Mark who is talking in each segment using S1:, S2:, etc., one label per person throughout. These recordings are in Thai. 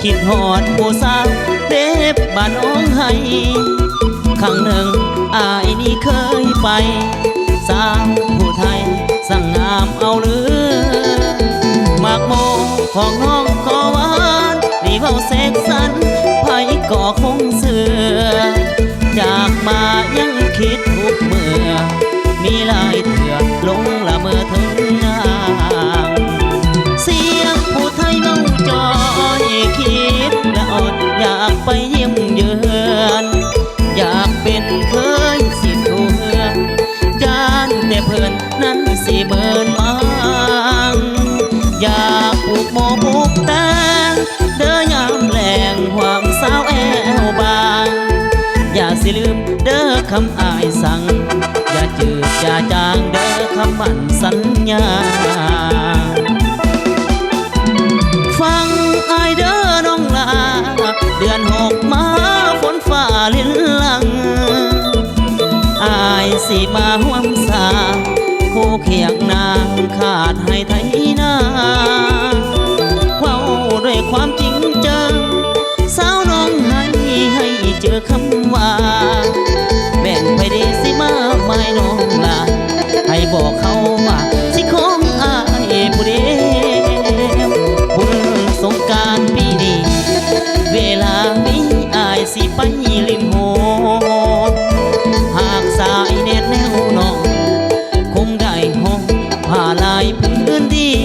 S1: คิดหอดผู้สาวเด็บบ้านน้องให้ครั้งหนึ่งอายนี่เคยไปสาวผู้ไทยสั่งงามเอาหรือมากโมของน้องก็หวานรีเว้าเสกสรรไผก็คงเสือจากมายังคิดทุกเมื่อมีหลายเถื่อลงละเมอถึงนางเสียงผู้ไทยเมาจอยคิดและอดอยากไปเยี่ยมเยือนอยากเป็นเคยสิทูเฮือนยานแต่เพื่อนนั้นสิเบินมังอยากปลูกโมปลูกแตงเด้อยามแหลงความสาวแอวบางอย่าสิลืมเด้อคำอายสั่งอย่าจืดอย่าจางเด้อคำมั่นสัญญาฟังอายเด้อน้องลาเดือนหกมาฝนฟ้าลิ้นลังอายสิมาห่วมสาคู่เคียงนางขาดให้ไทยนาเว้าด้วยความจริงจังสาวน้องให้เจอคำว่าแบ่งไปดีสิมาไม่น้องลาให้บอกเขาว่าสิของอายผู้เดียวบุญสงกรานต์ปีนี้เวลานี้อายสิไปลิมโหหากสายแน่นแนวนองคงได้ห้องผ้าลายพื้นเดี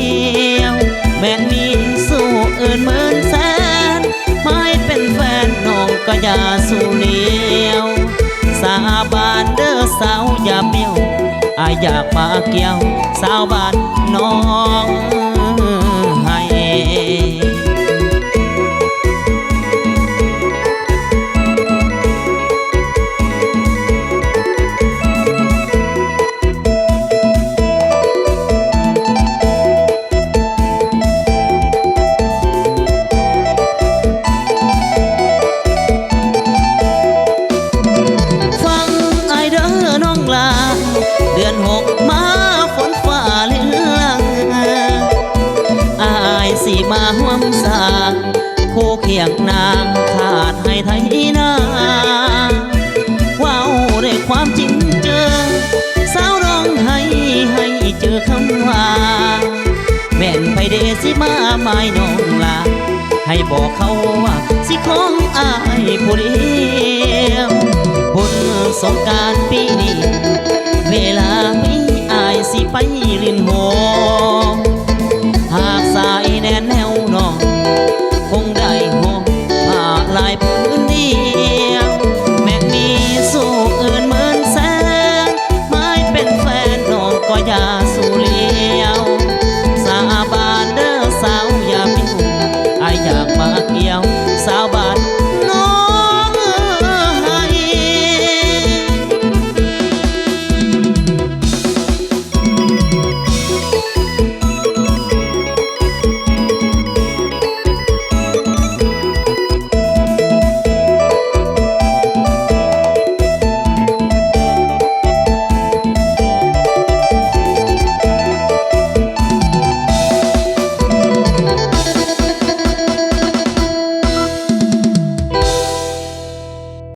S1: ยวแม่นมีสู้อื่นเหมือนแสนไม่เป็นแฟนน้องก็อย่าสู้เลี้ยวสาบานเด้อสาวอย่าเบี้ยวอายอยากมาเกี่ยวสาวบ้านน้องให้เดือนหกมาฝนฟ้าเลื่องอายสิมาห่วมสร้างคู่เคียงนางขาดให้ไทยนาว้าวด้วยความจริงเจอสาวร้องให้เจอคำว่าแม่นไปเดสิมาไม่น้องลาให้บอกเขาว่าสิของอายผู้เดียวบุญสงกรานต์ปีนี้เวลาไม่อายสิไปลินโห